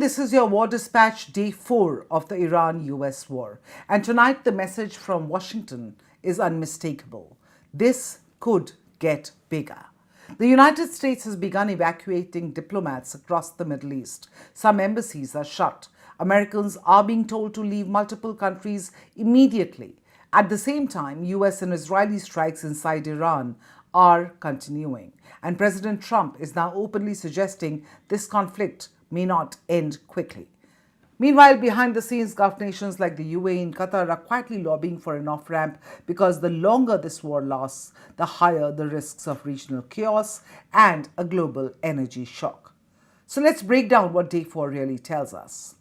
this is your War Dispatch, day 4 of the Iran-US war. And tonight the message from Washington is unmistakable. This could get bigger. The United States has begun evacuating diplomats across the Middle East. Some embassies are shut. Americans are being told to leave multiple countries immediately. At the same time, US and Israeli strikes inside Iran are continuing. And President Trump is now openly suggesting this conflict may not end quickly. Meanwhile, behind the scenes, Gulf nations like the UAE and Qatar are quietly lobbying for an off-ramp because the longer this war lasts, the higher the risks of regional chaos and a global energy shock. So let's break down what day 4 really tells us.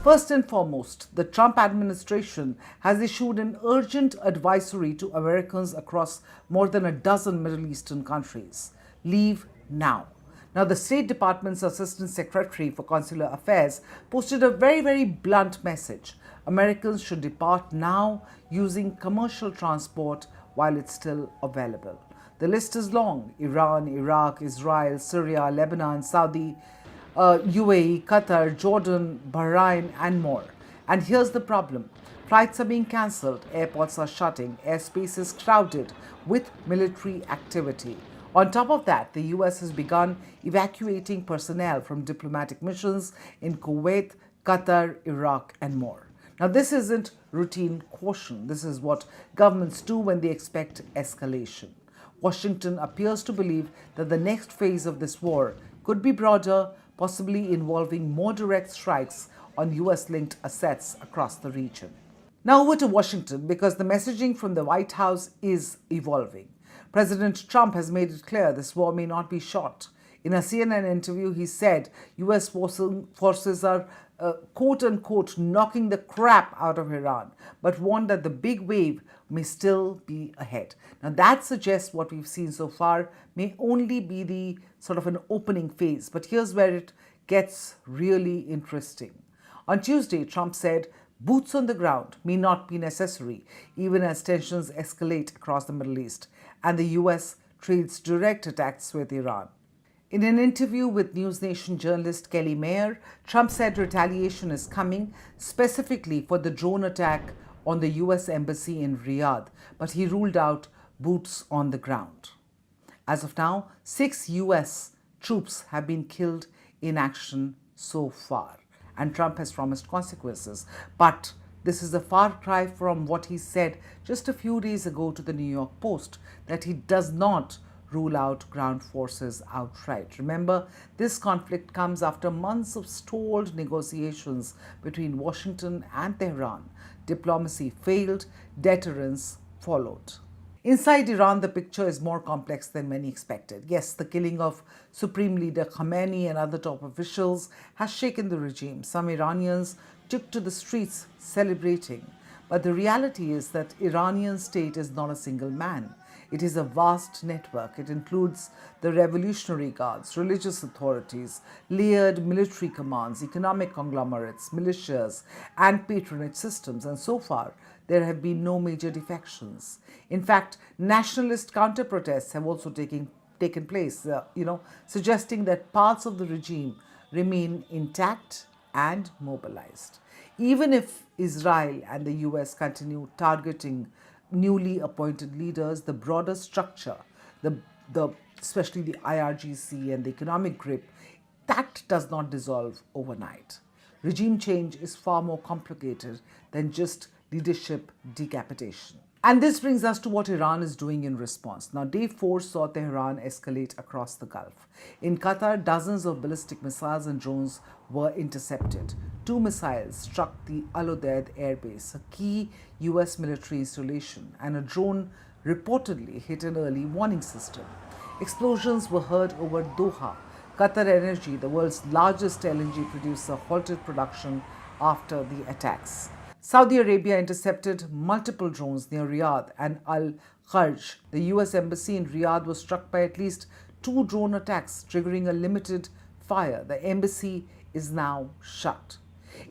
First and foremost, the Trump administration has issued an urgent advisory to Americans across more than a dozen Middle Eastern countries. Leave now. Now, the State Department's Assistant Secretary for Consular Affairs posted a very blunt message. Americans should depart now using commercial transport while it's still available. The list is long: Iran, Iraq, Israel, Syria, Lebanon, Saudi, UAE, Qatar, Jordan, Bahrain and more. And here's the problem. Flights are being cancelled, airports are shutting, airspaces crowded with military activity. On top of that, the US has begun evacuating personnel from diplomatic missions in Kuwait, Qatar, Iraq and more. Now, this isn't routine caution. This is what governments do when they expect escalation. Washington appears to believe that the next phase of this war could be broader, possibly involving more direct strikes on US-linked assets across the region. Now over to Washington, because the messaging from the White House is evolving. President Trump has made it clear this war may not be short. In a CNN interview, he said US forces are quote-unquote knocking the crap out of Iran, but warned that the big wave may still be ahead. Now that suggests what we've seen so far may only be the sort of an opening phase, but here's where it gets really interesting. On Tuesday, Trump said boots on the ground may not be necessary even as tensions escalate across the Middle East and the US trades direct attacks with Iran. In an interview with News Nation journalist Kelly Mayer, Trump said retaliation is coming, specifically for the drone attack on the US embassy in Riyadh, but he ruled out boots on the ground. As of now, 6 US troops have been killed in action so far, and Trump has promised consequences. But this is a far cry from what he said just a few days ago to the New York Post, that he does not rule out ground forces outright. Remember, this conflict comes after months of stalled negotiations between Washington and Tehran. Diplomacy failed, deterrence followed. Inside Iran, the picture is more complex than many expected. Yes, the killing of Supreme Leader Khamenei and other top officials has shaken the regime. Some Iranians took to the streets celebrating. But the reality is that Iranian state is not a single man. It is a vast network. It includes the Revolutionary Guards, religious authorities, layered military commands, economic conglomerates, militias, and patronage systems. And so far, there have been no major defections. In fact, nationalist counter-protests have also taken place, suggesting that parts of the regime remain intact and mobilized. Even if Israel and the US continue targeting newly appointed leaders, the broader structure, especially the IRGC and the economic grip, that does not dissolve overnight. Regime change is far more complicated than just leadership decapitation. And this brings us to what Iran is doing in response. Now, day 4 saw Tehran escalate across the Gulf. In Qatar, dozens of ballistic missiles and drones were intercepted. 2 missiles struck the Al Udeid airbase, a key US military installation, and a drone reportedly hit an early warning system. Explosions were heard over Doha. Qatar Energy, the world's largest LNG producer, halted production after the attacks. Saudi Arabia intercepted multiple drones near Riyadh and Al Kharj. The US embassy in Riyadh was struck by at least two drone attacks, triggering a limited fire. The embassy is now shut.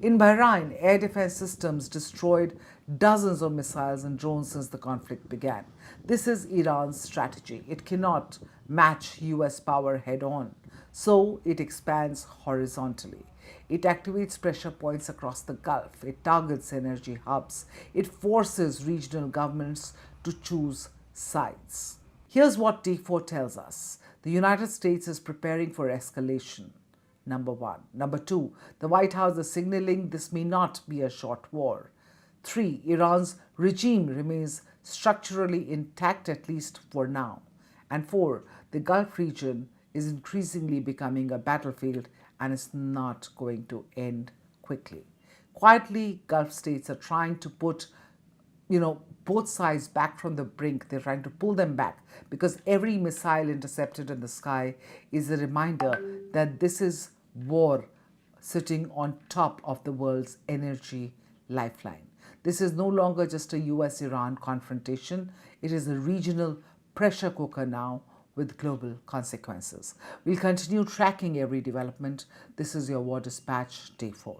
In Bahrain, air defense systems destroyed dozens of missiles and drones since the conflict began. This is Iran's strategy. It cannot match US power head on, so it expands horizontally. It activates pressure points across the Gulf. It targets energy hubs. It forces regional governments to choose sides. Here's what D4 tells us. The United States is preparing for escalation. Number one. Number two, the White House is signaling this may not be a short war. 3. Iran's regime remains structurally intact, at least for now. And 4. The Gulf region is increasingly becoming a battlefield and is not going to end quickly. Quietly, Gulf states are trying to put both sides back from the brink. They're trying to pull them back because every missile intercepted in the sky is a reminder that this is war sitting on top of the world's energy lifeline. This is no longer just a US-Iran confrontation. It is a regional pressure cooker now with global consequences. We'll continue tracking every development. This is your War Dispatch, Day 4.